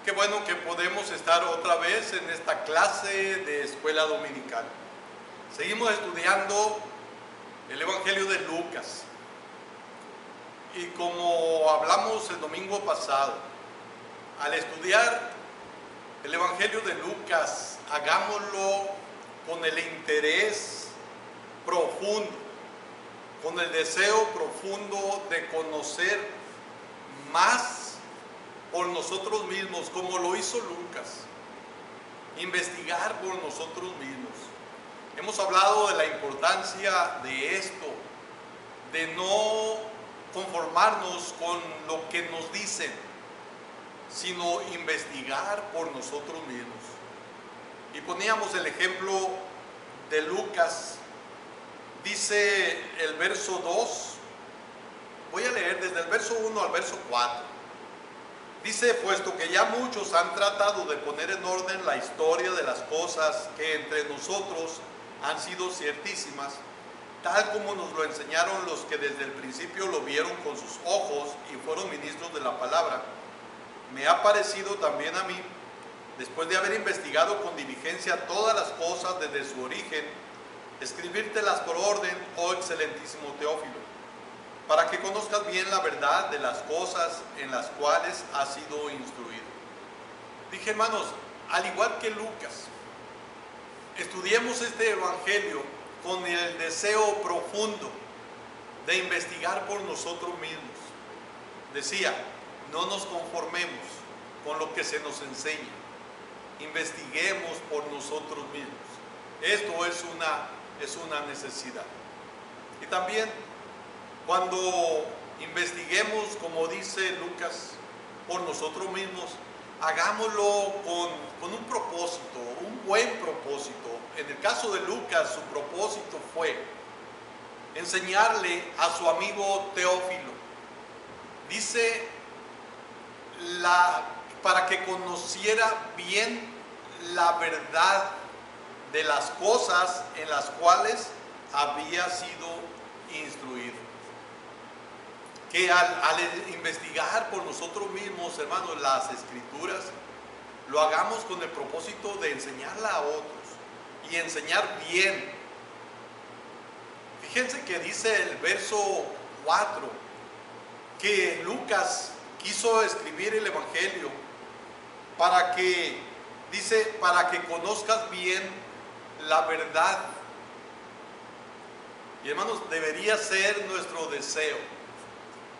Qué bueno que podemos estar otra vez en esta clase de escuela dominical. Seguimos estudiando el Evangelio de Lucas. Y como hablamos el domingo pasado, al estudiar el Evangelio de Lucas, hagámoslo con el interés profundo, con el deseo profundo de conocer más por nosotros mismos, como lo hizo Lucas, investigar por nosotros mismos. Hemos hablado de la importancia de esto, de no conformarnos con lo que nos dicen, sino investigar por nosotros mismos. Y poníamos el ejemplo de Lucas. Dice el verso 2, voy a leer desde el verso 1 al verso 4. Dice: puesto que ya muchos han tratado de poner en orden la historia de las cosas que entre nosotros han sido ciertísimas, tal como nos lo enseñaron los que desde el principio lo vieron con sus ojos y fueron ministros de la palabra, me ha parecido también a mí, después de haber investigado con diligencia todas las cosas desde su origen, escribírtelas por orden, oh excelentísimo Teófilo, para que conozcas bien la verdad de las cosas en las cuales has sido instruido. Dije, hermanos, al igual que Lucas, estudiemos este evangelio con el deseo profundo de investigar por nosotros mismos. Decía, no nos conformemos con lo que se nos enseña, investiguemos por nosotros mismos. Esto es una necesidad. Y también, cuando investiguemos, como dice Lucas, por nosotros mismos, hagámoslo con un propósito, un buen propósito. En el caso de Lucas, su propósito fue enseñarle a su amigo Teófilo. Dice, para que conociera bien la verdad de las cosas en las cuales había sido instruido. Que al investigar por nosotros mismos, hermanos, las escrituras, lo hagamos con el propósito de enseñarla a otros y enseñar bien. Fíjense que dice el verso 4 que Lucas quiso escribir el evangelio para que conozcas bien la verdad. Y hermanos, debería ser nuestro deseo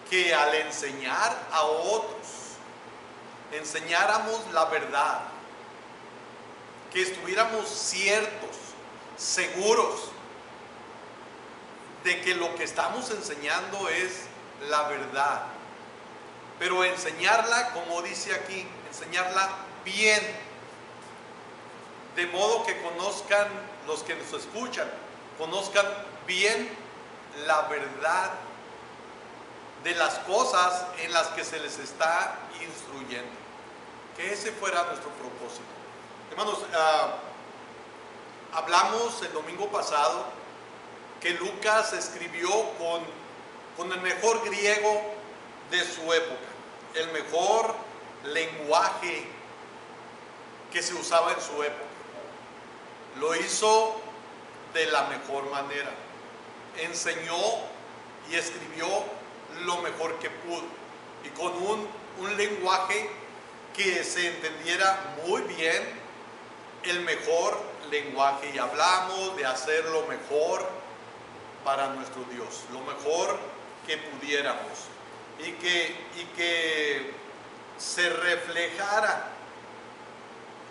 que al enseñar a otros, enseñáramos la verdad, que estuviéramos ciertos, seguros de que lo que estamos enseñando es la verdad, pero enseñarla, como dice aquí, enseñarla bien, de modo que conozcan, los que nos escuchan, conozcan bien la verdad de las cosas en las que se les está instruyendo. Que ese fuera nuestro propósito. Hermanos, hablamos el domingo pasado que Lucas escribió con el mejor griego de su época, el mejor lenguaje que se usaba en su época. Lo hizo de la mejor manera. Enseñó y escribió lo mejor que pudo y con un lenguaje que se entendiera muy bien, el mejor lenguaje. Y hablamos de hacer lo mejor para nuestro Dios, lo mejor que pudiéramos, y que se reflejara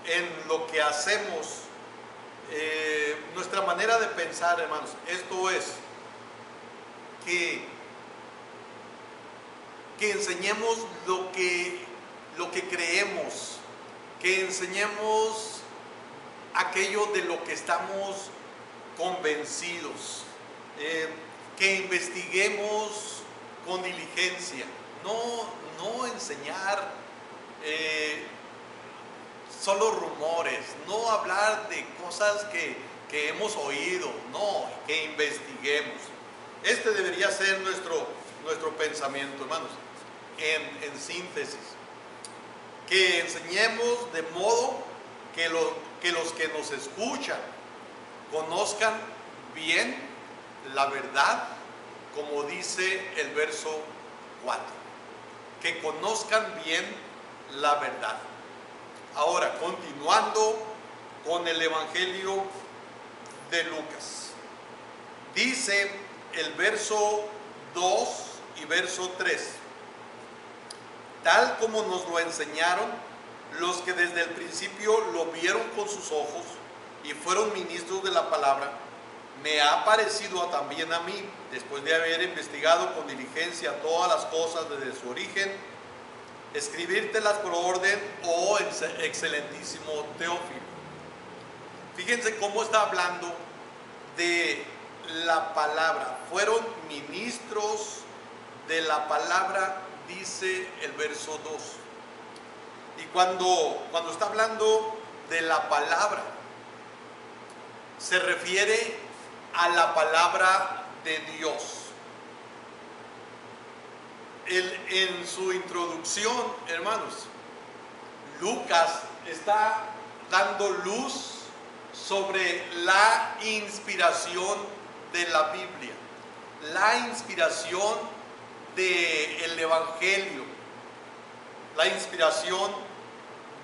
en lo que hacemos, nuestra manera de pensar, hermanos. Esto es que enseñemos lo que creemos, que enseñemos aquello de lo que estamos convencidos, que investiguemos con diligencia, no enseñar solo rumores, no hablar de cosas que hemos oído, no, que investiguemos. Este debería ser nuestro pensamiento, hermanos. En síntesis, que enseñemos de modo que los que nos escuchan conozcan bien la verdad, como dice el verso 4. Que conozcan bien la verdad. Ahora, continuando con el Evangelio de Lucas. Dice el verso 2 y verso 3. Tal como nos lo enseñaron los que desde el principio lo vieron con sus ojos y fueron ministros de la palabra, me ha parecido también a mí, después de haber investigado con diligencia todas las cosas desde su origen, escribírtelas por orden, oh excelentísimo Teófilo. Fíjense cómo está hablando de la palabra. Fueron ministros de la palabra, dice el verso 2. Y cuando está hablando de la palabra, se refiere a la palabra de Dios. En su introducción, hermanos, Lucas está dando luz sobre la inspiración de la Biblia, la inspiración del Evangelio, la inspiración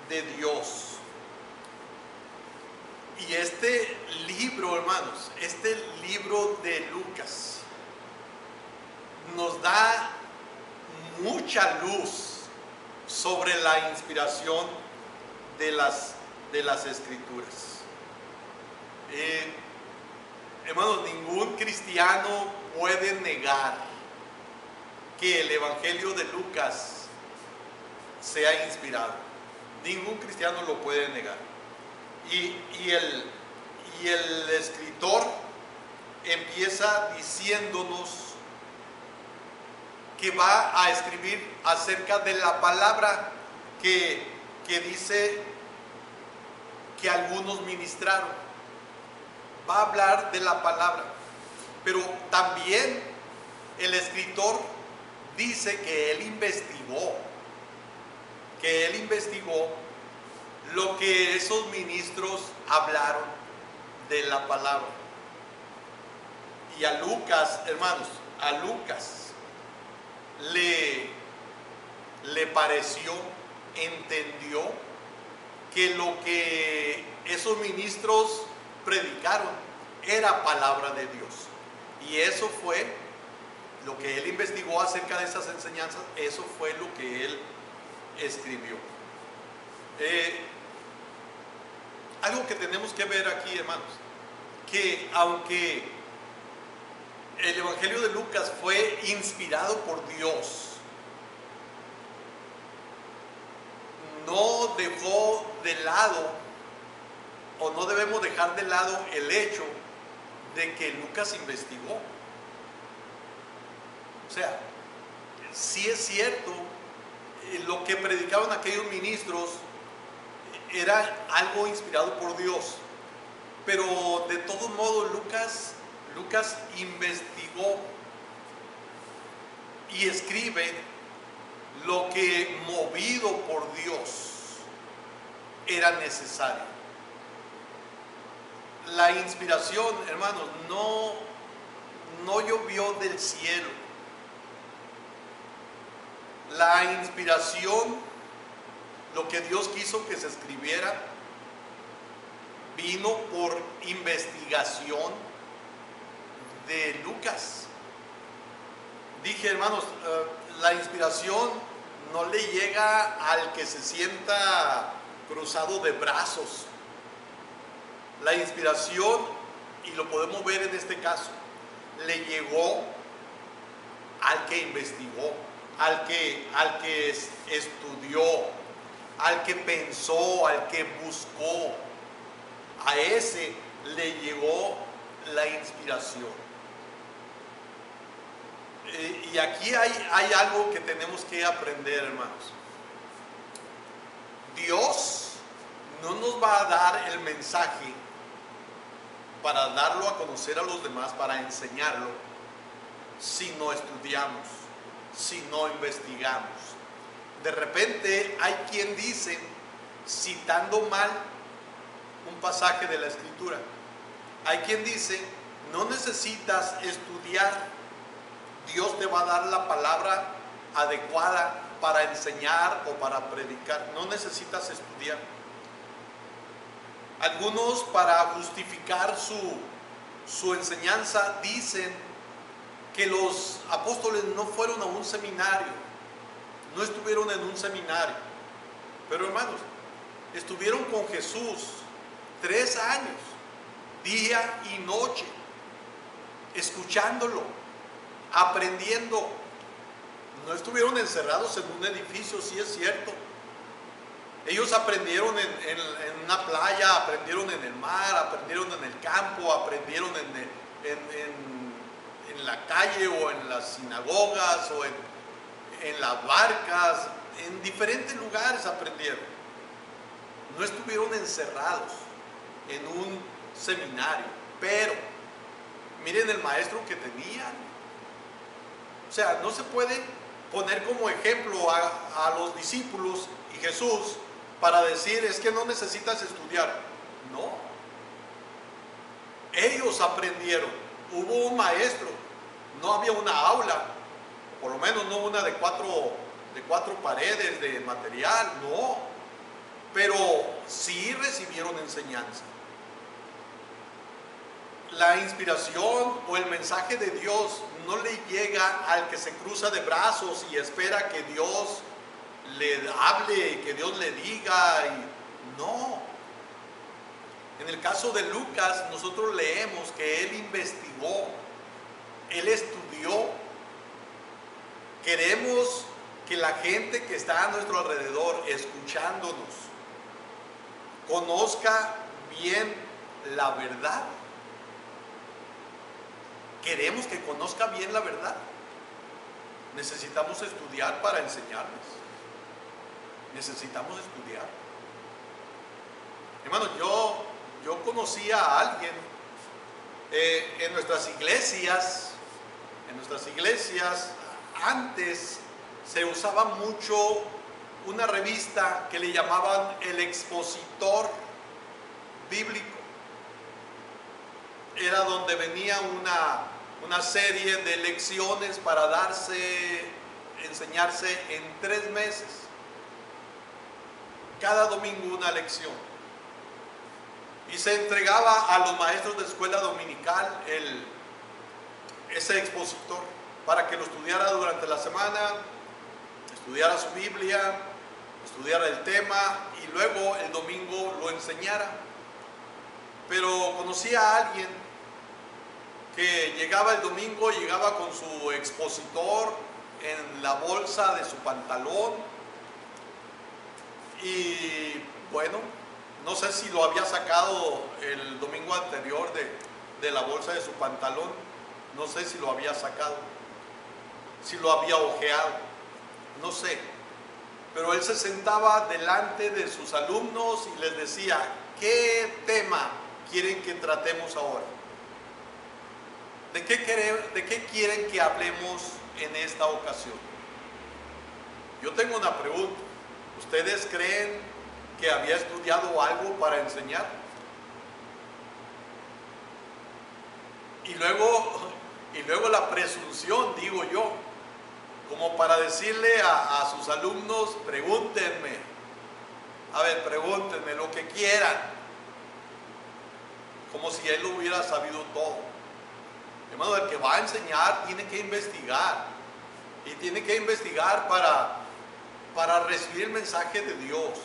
de Dios. Y este libro, hermanos, este libro de Lucas nos da mucha luz sobre la inspiración de las Escrituras. Hermanos, ningún cristiano puede negar que el Evangelio de Lucas sea inspirado. Ningún cristiano lo puede negar. Y el escritor empieza diciéndonos que va a escribir acerca de la palabra que dice que algunos ministraron. Va a hablar de la palabra, pero también el escritor dice que él investigó lo que esos ministros hablaron de la palabra. Y a Lucas, hermanos, a Lucas le pareció, entendió que lo que esos ministros predicaron era palabra de Dios. Y eso fue lo que él investigó acerca de esas enseñanzas, eso fue lo que él escribió. Algo que tenemos que ver aquí, hermanos, que aunque el Evangelio de Lucas fue inspirado por Dios, no dejó de lado, o no debemos dejar de lado el hecho de que Lucas investigó. O sea, sí es cierto, lo que predicaban aquellos ministros era algo inspirado por Dios, pero de todos modos Lucas investigó y escribe lo que, movido por Dios, era necesario. La inspiración, hermanos, no llovió del cielo. La inspiración, lo que Dios quiso que se escribiera, vino por investigación de Lucas. Dije, hermanos, la inspiración no le llega al que se sienta cruzado de brazos. La inspiración, y lo podemos ver en este caso, le llegó al que investigó, al que estudió, al que pensó, al que buscó. A ese le llegó la inspiración. Y aquí hay algo que tenemos que aprender, hermanos. Dios no nos va a dar el mensaje para darlo a conocer a los demás, para enseñarlo, si no estudiamos, si no investigamos. de repente hay quien dice, citando mal un pasaje de la Escritura, hay quien dice, no necesitas estudiar, Dios te va a dar la palabra adecuada para enseñar o para predicar, no necesitas estudiar. Algunos, para justificar su enseñanza, dicen que los apóstoles no fueron a un seminario, no estuvieron en un seminario, pero hermanos, estuvieron con Jesús 3 años, día y noche, escuchándolo, aprendiendo. No estuvieron encerrados en un edificio, sí es cierto. Ellos aprendieron en una playa, aprendieron en el mar, aprendieron en el campo, aprendieron en la calle o en las sinagogas o en las barcas, en diferentes lugares aprendieron. No estuvieron encerrados en un seminario, pero miren el maestro que tenían. O sea, no se puede poner como ejemplo a los discípulos y Jesús para decir, es que no necesitas estudiar. No. Ellos aprendieron. Hubo un maestro. No había una aula, por lo menos no una de cuatro paredes de material, no. Pero sí recibieron enseñanza. La inspiración o el mensaje de Dios no le llega al que se cruza de brazos y espera que Dios le hable, que Dios le diga. No. En el caso de Lucas, nosotros leemos que él investigó, él estudió. Queremos que la gente que está a nuestro alrededor escuchándonos conozca bien la verdad. Queremos que conozca bien la verdad. Necesitamos estudiar para enseñarles. Necesitamos estudiar. Hermanos, yo conocí a alguien en nuestras iglesias. Antes se usaba mucho una revista que le llamaban El Expositor Bíblico. Era donde venía una serie de lecciones para enseñarse en 3 meses. Cada domingo una lección. Y se entregaba a los maestros de escuela dominical ese expositor para que lo estudiara durante la semana, estudiara su Biblia, estudiara el tema y luego el domingo lo enseñara. Pero conocí a alguien que llegaba el domingo, llegaba con su expositor en la bolsa de su pantalón y bueno, no sé si lo había sacado el domingo anterior de la bolsa de su pantalón, no sé si lo había sacado, si lo había ojeado, no sé, pero él se sentaba delante de sus alumnos y les decía, ¿qué tema quieren que tratemos ahora? ¿De qué quieren que hablemos en esta ocasión? Yo tengo una pregunta. ¿Ustedes creen que había estudiado algo para enseñar? Y luego la presunción, digo yo, como para decirle a sus alumnos, pregúntenme. A ver, pregúntenme lo que quieran. Como si él lo hubiera sabido todo. Hermano, el que va a enseñar tiene que investigar. Y tiene que investigar para recibir el mensaje de Dios.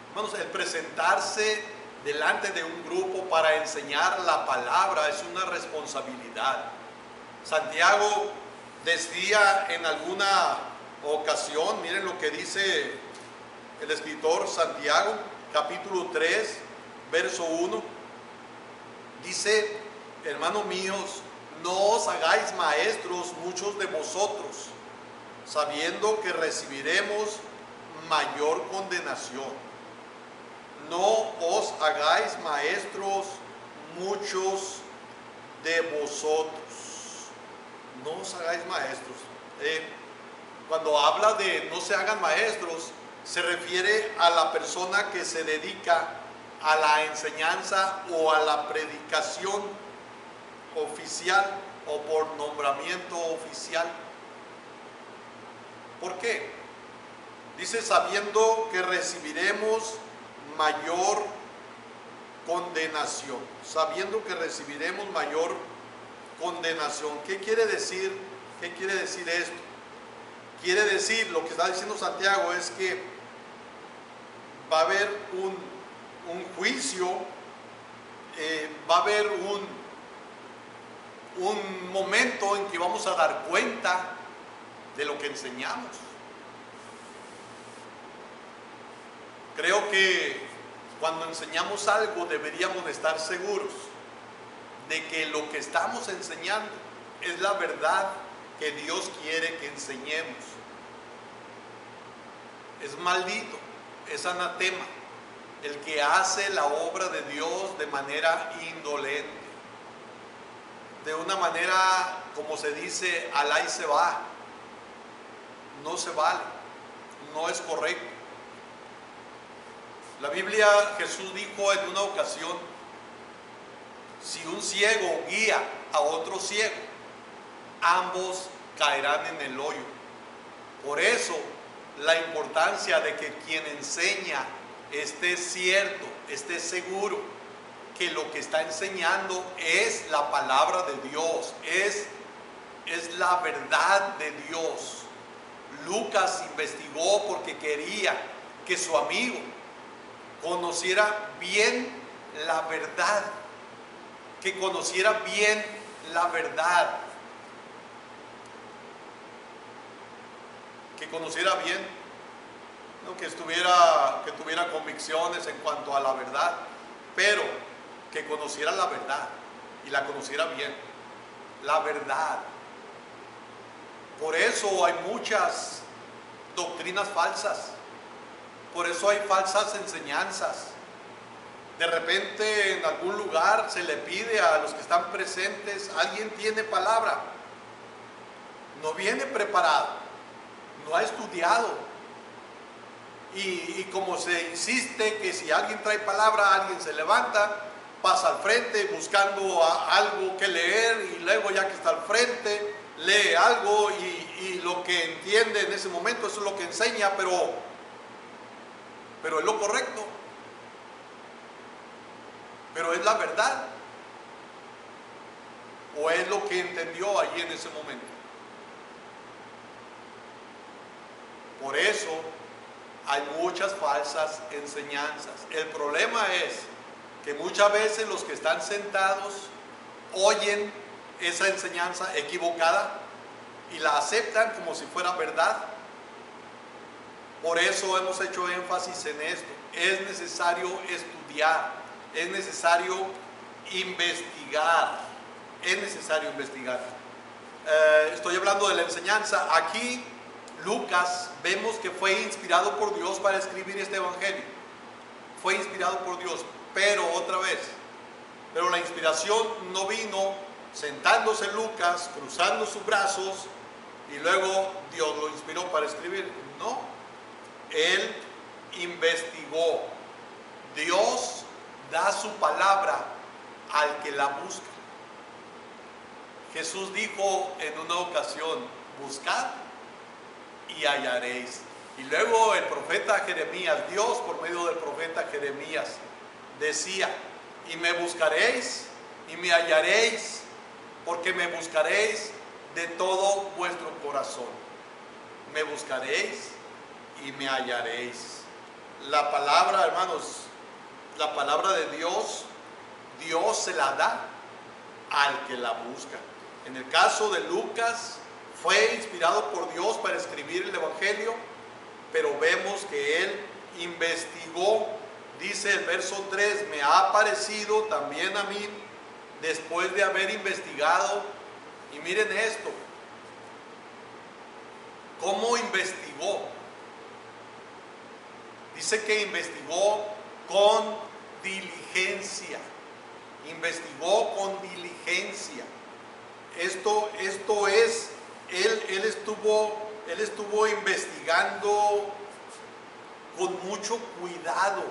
Hermanos, el presentarse delante de un grupo para enseñar la palabra es una responsabilidad. Santiago decía en alguna ocasión, miren lo que dice el escritor Santiago, capítulo 3, verso 1. Dice, hermanos míos, no os hagáis maestros muchos de vosotros, sabiendo que recibiremos mayor condenación. No os hagáis maestros muchos de vosotros. No os hagáis maestros. cuando habla de no se hagan maestros, se refiere a la persona que se dedica a la enseñanza o a la predicación oficial o por nombramiento oficial. ¿Por qué? Dice, sabiendo que recibiremos mayor condenación. Sabiendo que recibiremos mayor condenación. ¿Qué quiere decir? ¿Qué quiere decir esto? Quiere decir, lo que está diciendo Santiago es que va a haber un juicio, va a haber un momento en que vamos a dar cuenta de lo que enseñamos. Creo que cuando enseñamos algo deberíamos de estar seguros de que lo que estamos enseñando es la verdad que Dios quiere que enseñemos. Es maldito, es anatema el que hace la obra de Dios de manera indolente, de una manera, como se dice, al ahí se va. No se vale, no es correcto. La Biblia, Jesús dijo en una ocasión, si un ciego guía a otro ciego, ambos caerán en el hoyo. Por eso, la importancia de que quien enseña esté cierto, esté seguro que lo que está enseñando es la palabra de Dios, es la verdad de Dios. Lucas investigó porque quería que su amigo conociera bien la verdad, que conociera bien la verdad, que conociera bien, no que tuviera convicciones en cuanto a la verdad, pero que conociera la verdad y la conociera bien, la verdad. Por eso hay muchas doctrinas falsas, por eso hay falsas enseñanzas. De repente en algún lugar se le pide a los que están presentes, alguien tiene palabra, no viene preparado, no ha estudiado, y como se insiste que si alguien trae palabra, alguien se levanta, pasa al frente buscando algo que leer, y luego ya que está al frente lee algo y lo que entiende en ese momento, eso es lo que enseña, pero es lo correcto, pero es la verdad, o es lo que entendió allí en ese momento. Por eso hay muchas falsas enseñanzas. El problema es que muchas veces los que están sentados oyen esa enseñanza equivocada y la aceptan como si fuera verdad. Por eso hemos hecho énfasis en esto. Es necesario estudiar, es necesario investigar, es necesario investigar. Estoy hablando de la enseñanza. Aquí Lucas vemos que fue inspirado por Dios para escribir este evangelio. Fue inspirado por Dios, pero otra vez, pero la inspiración no vino sentándose Lucas, cruzando sus brazos y luego Dios lo inspiró para escribir. No, él investigó. Dios da su palabra al que la busca. Jesús dijo en una ocasión, buscad y hallaréis. Y luego el profeta Jeremías, Dios por medio del profeta Jeremías decía, y me buscaréis y me hallaréis, porque me buscaréis de todo vuestro corazón. Me buscaréis y me hallaréis. La palabra, hermanos, la palabra de Dios, Dios se la da al que la busca. En el caso de Lucas, fue inspirado por Dios para escribir el evangelio, pero vemos que él investigó. Dice el verso 3, me ha parecido también a mí, después de haber investigado, y miren esto, ¿cómo investigó? Dice que investigó con diligencia, investigó con diligencia. Esto es, él estuvo él estuvo investigando con mucho cuidado.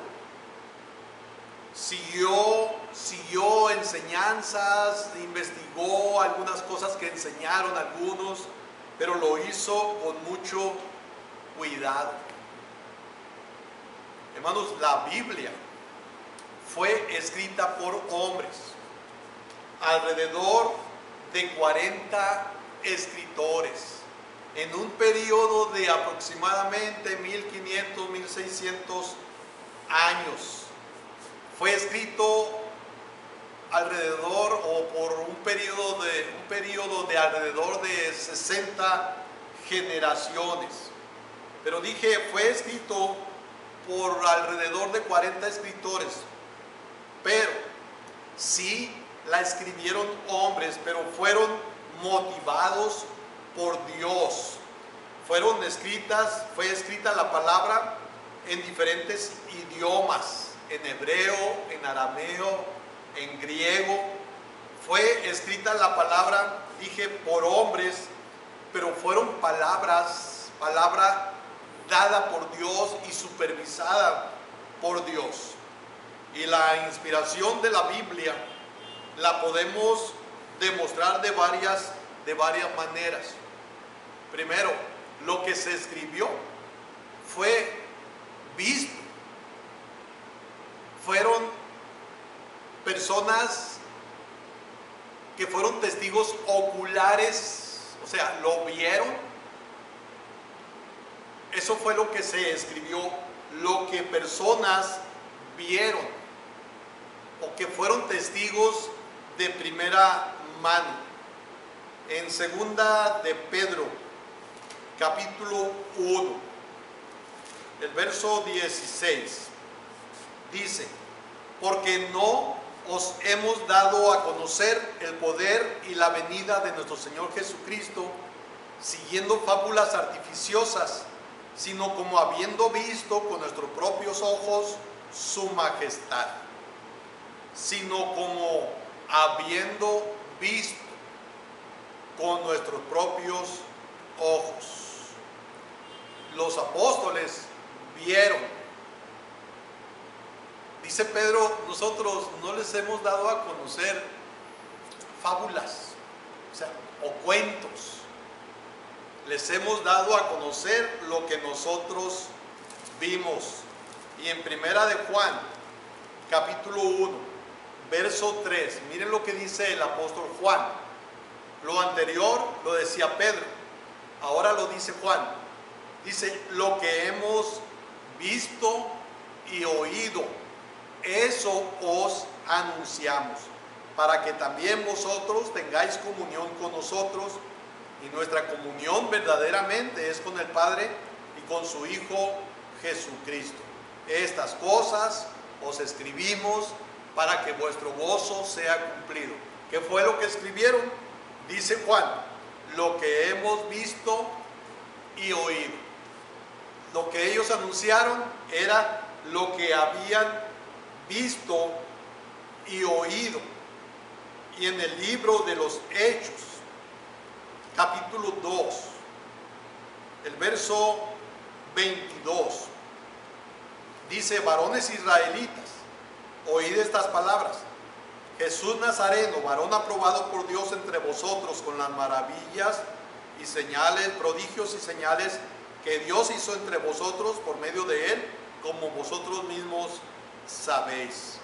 Siguió enseñanzas, investigó algunas cosas que enseñaron algunos, pero lo hizo con mucho cuidado. Hermanos, la Biblia fue escrita por hombres, alrededor de 40 escritores, en un periodo de aproximadamente 1500, 1600 años. Fue escrito alrededor o por un periodo de alrededor de 60 generaciones. Pero dije, fue escrito por alrededor de 40 escritores, pero sí la escribieron hombres, pero fueron motivados por Dios. Fue escrita la palabra en diferentes idiomas, en hebreo, en arameo, en griego. Fue escrita la palabra, dije, por hombres, pero fueron palabra dada por Dios y supervisada por Dios. Y la inspiración de la Biblia la podemos demostrar de varias maneras. Primero, lo que se escribió fue visto. Fueron personas que fueron testigos oculares, o sea, lo vieron. Eso fue lo que se escribió, lo que personas vieron o que fueron testigos de primera mano. En segunda de Pedro, capítulo 1, el verso 16, dice: porque no os hemos dado a conocer el poder y la venida de nuestro Señor Jesucristo siguiendo fábulas artificiosas, sino como habiendo visto con nuestros propios ojos su majestad. Sino como habiendo visto con nuestros propios ojos. Los apóstoles vieron. Dice Pedro, nosotros no les hemos dado a conocer fábulas, o cuentos. Les hemos dado a conocer lo que nosotros vimos. Y en primera de Juan, capítulo 1, verso 3, miren lo que dice el apóstol Juan. Lo anterior lo decía Pedro, ahora lo dice Juan. Dice, lo que hemos visto y oído, eso os anunciamos, para que también vosotros tengáis comunión con nosotros. Y nuestra comunión verdaderamente es con el Padre y con su Hijo Jesucristo. Estas cosas os escribimos para que vuestro gozo sea cumplido. ¿Qué fue lo que escribieron? Dice Juan, lo que hemos visto y oído. Lo que ellos anunciaron era lo que habían visto y oído. Y en el libro de los Hechos, capítulo 2, el verso 22, dice: varones israelitas, oíd estas palabras. Jesús Nazareno, varón aprobado por Dios entre vosotros con las maravillas y señales, prodigios y señales que Dios hizo entre vosotros por medio de él, como vosotros mismos sabéis.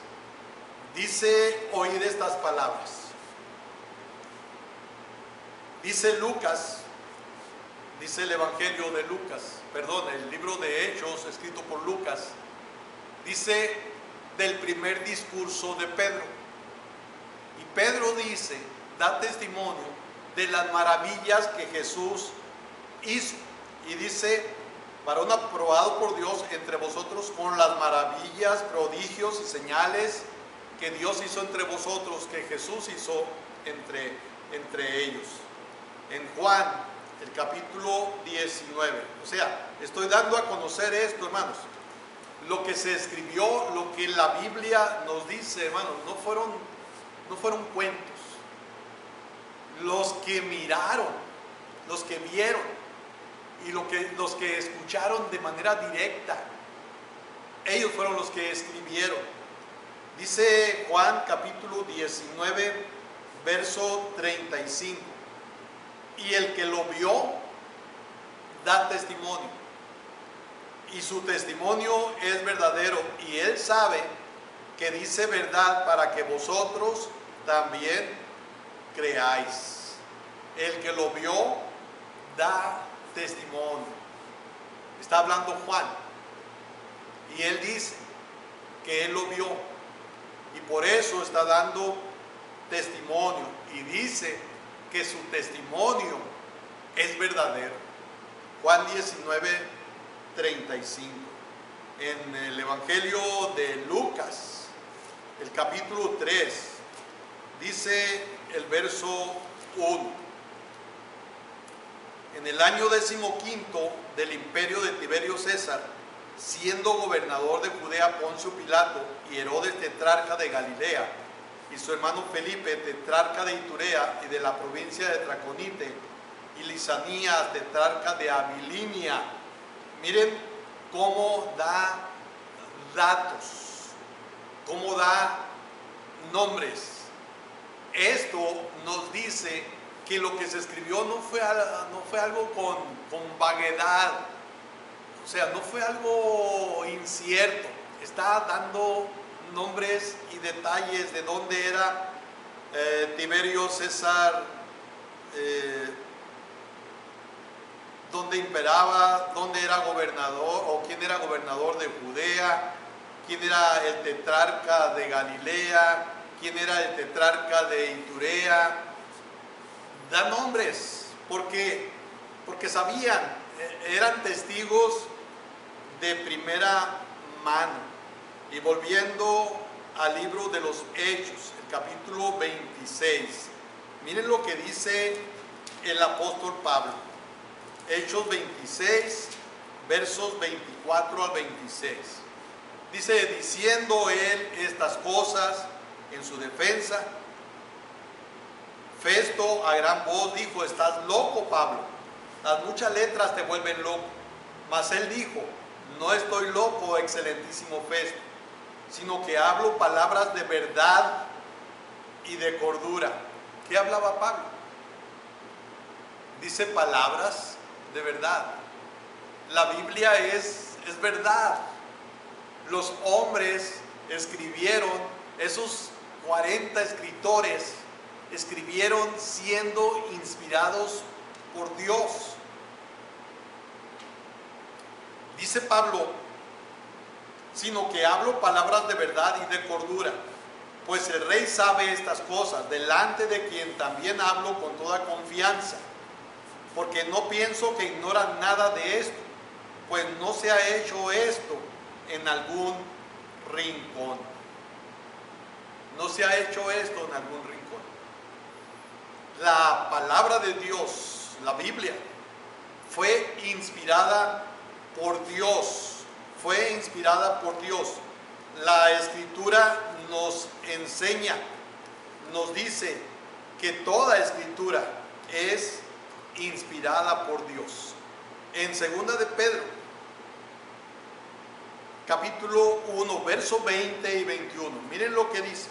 Dice, oíd estas palabras. Dice Lucas, dice el Evangelio de Lucas, el libro de Hechos escrito por Lucas, dice del primer discurso de Pedro. Y Pedro dice, da testimonio de las maravillas que Jesús hizo. Y dice, varón aprobado por Dios entre vosotros con las maravillas, prodigios y señales que Dios hizo entre vosotros, que Jesús hizo entre ellos. En Juan, el capítulo 19. O sea, estoy dando a conocer esto, hermanos. Lo que se escribió, lo que la Biblia nos dice, hermanos, no fueron cuentos. Los que miraron, los que vieron y los que escucharon de manera directa, ellos fueron los que escribieron. Dice Juan capítulo 19, verso 35. Y el que lo vio da testimonio, y su testimonio es verdadero, y él sabe que dice verdad para que vosotros también creáis. El que lo vio da testimonio. Está hablando Juan, y él dice que él lo vio, y por eso está dando testimonio, y dice que su testimonio es verdadero. Juan 19, 35. En el Evangelio de Lucas, el capítulo 3, dice el verso 1. En el año 15 del imperio de Tiberio César, siendo gobernador de Judea Poncio Pilato y Herodes tetrarca de Galilea, y su hermano Felipe tetrarca de Iturea y de la provincia de Traconite, y Lisanías tetrarca de Abilinia. Miren cómo da datos, cómo da nombres. Esto nos dice que lo que se escribió no fue algo con vaguedad, o sea, no fue algo incierto. Está dando nombres y detalles de dónde era Tiberio César, dónde imperaba, dónde era gobernador, o quién era gobernador de Judea, quién era el tetrarca de Galilea, quién era el tetrarca de Iturea. Da nombres porque sabían, eran testigos de primera mano. Y volviendo al libro de los Hechos, el capítulo 26, miren lo que dice el apóstol Pablo. Hechos 26, versos 24 al 26. Dice: diciendo él estas cosas en su defensa, Festo a gran voz dijo: estás loco, Pablo, las muchas letras te vuelven loco. Mas él dijo: no estoy loco, excelentísimo Festo, sino que hablo palabras de verdad y de cordura. ¿Qué hablaba Pablo? Dice palabras de verdad. La Biblia es verdad. Los hombres escribieron, esos 40 escritores escribieron siendo inspirados por Dios. Dice Pablo: sino que hablo palabras de verdad y de cordura, pues el rey sabe estas cosas, delante de quien también hablo con toda confianza, porque no pienso que ignoran nada de esto, pues no se ha hecho esto en algún rincón. No se ha hecho esto en algún rincón. La palabra de Dios, la Biblia, fue inspirada por Dios. Fue inspirada por Dios. La Escritura nos enseña, nos dice que toda Escritura es inspirada por Dios. En 2 de Pedro, capítulo 1, verso 20 y 21, miren lo que dice.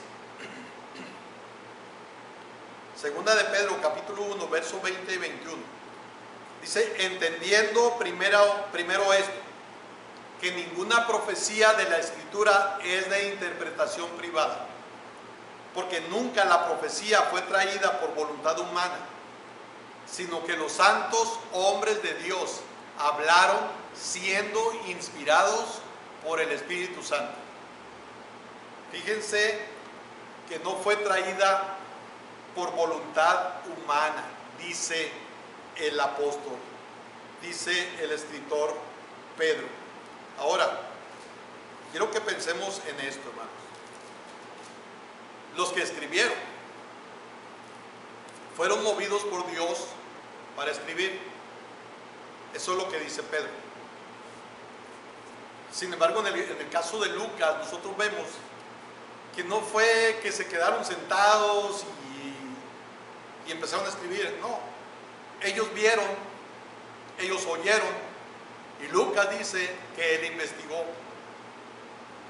2 de Pedro, capítulo 1, verso 20 y 21. Dice: entendiendo primero esto, que ninguna profecía de la Escritura es de interpretación privada, porque nunca la profecía fue traída por voluntad humana, sino que los santos hombres de Dios hablaron siendo inspirados por el Espíritu Santo. Fíjense que no fue traída por voluntad humana, dice el apóstol, dice el escritor Pedro. Ahora, quiero que pensemos en esto, hermanos. Los que escribieron fueron movidos por Dios para escribir. Eso es lo que dice Pedro. Sin embargo, en el caso de Lucas, nosotros vemos que no fue que se quedaron sentados y empezaron a escribir. No, ellos vieron ellos oyeron, y Lucas dice que él investigó.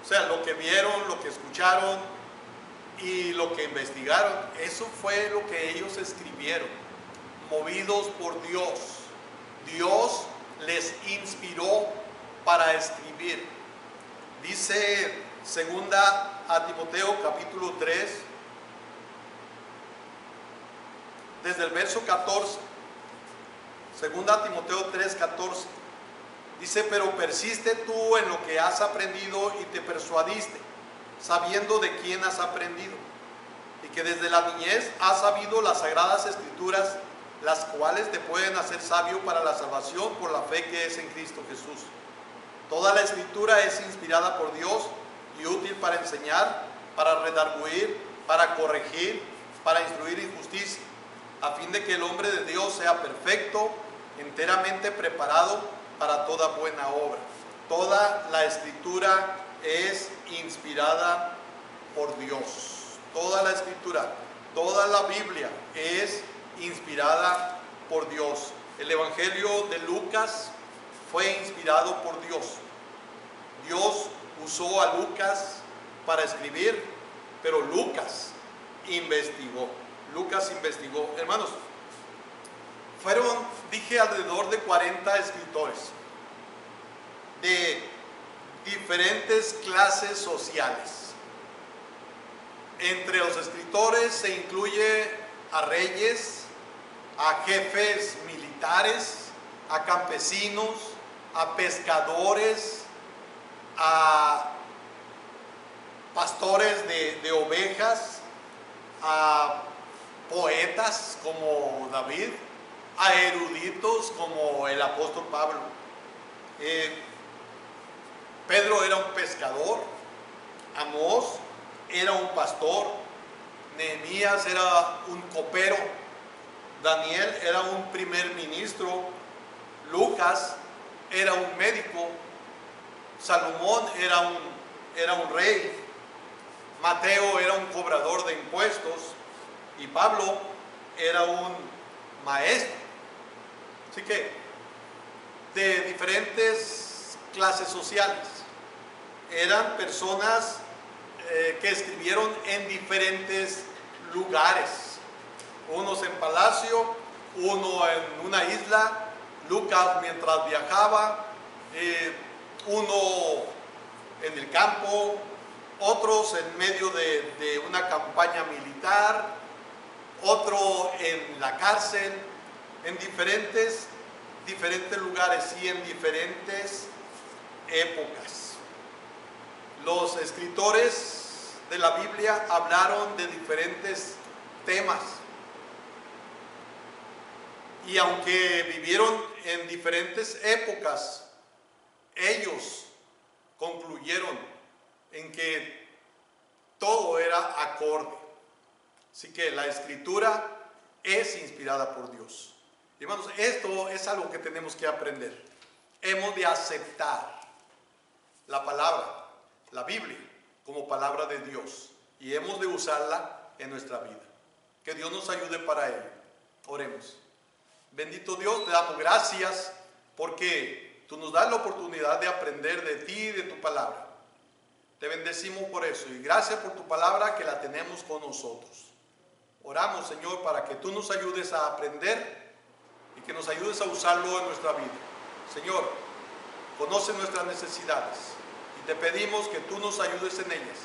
O sea, lo que vieron, lo que escucharon y lo que investigaron, eso fue lo que ellos escribieron, movidos por Dios. Dios les inspiró para escribir. Dice segunda a Timoteo capítulo 3, desde el verso 14. Segunda a Timoteo 3, 14. Dice: pero persiste tú en lo que has aprendido y te persuadiste, sabiendo de quién has aprendido, y que desde la niñez has sabido las sagradas escrituras, las cuales te pueden hacer sabio para la salvación por la fe que es en Cristo Jesús. Toda la escritura es inspirada por Dios y útil para enseñar, para redarguir, para corregir, para instruir en justicia, a fin de que el hombre de Dios sea perfecto, enteramente preparado para toda buena obra. Toda la escritura es inspirada por Dios. Toda la escritura, toda la Biblia es inspirada por Dios. El Evangelio de Lucas fue inspirado por Dios. Dios usó a Lucas para escribir, pero Lucas investigó. Lucas investigó. Hermanos, fueron, dije, alrededor de 40 escritores de diferentes clases sociales. Entre los escritores se incluye a reyes, a jefes militares, a campesinos, a pescadores, a pastores de ovejas, a poetas como David, a eruditos como el apóstol Pablo. Pedro era un pescador, Amós era un pastor, Nehemías era un copero, Daniel era un primer ministro, Lucas era un médico, Salomón era un rey, Mateo era un cobrador de impuestos y Pablo era un maestro. Así que de diferentes clases sociales, eran personas que escribieron en diferentes lugares, unos en palacio, uno en una isla, Lucas mientras viajaba, uno en el campo, otros en medio de una campaña militar, otro en la cárcel, en diferentes lugares y en diferentes épocas. Los escritores de la Biblia hablaron de diferentes temas, y aunque vivieron en diferentes épocas, ellos concluyeron en que todo era acorde. Así que la escritura es inspirada por Dios. Y hermanos, esto es algo que tenemos que aprender. Hemos de aceptar la palabra, la Biblia, como palabra de Dios, y hemos de usarla en nuestra vida. Que Dios nos ayude para ello. Oremos. Bendito Dios, te damos gracias porque tú nos das la oportunidad de aprender de ti y de tu palabra. Te bendecimos por eso y gracias por tu palabra que la tenemos con nosotros. Oramos, Señor, para que tú nos ayudes a aprender y que nos ayudes a usarlo en nuestra vida. Señor, conoce nuestras necesidades y te pedimos que tú nos ayudes en ellas.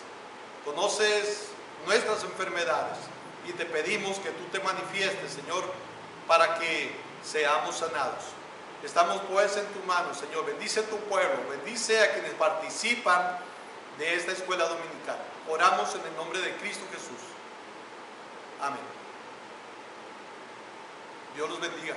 Conoces nuestras enfermedades y te pedimos que tú te manifiestes, Señor, para que seamos sanados. Estamos pues en tu mano, Señor. Bendice a tu pueblo, bendice a quienes participan de esta escuela dominical. Oramos en el nombre de Cristo Jesús. Amén. Dios los bendiga.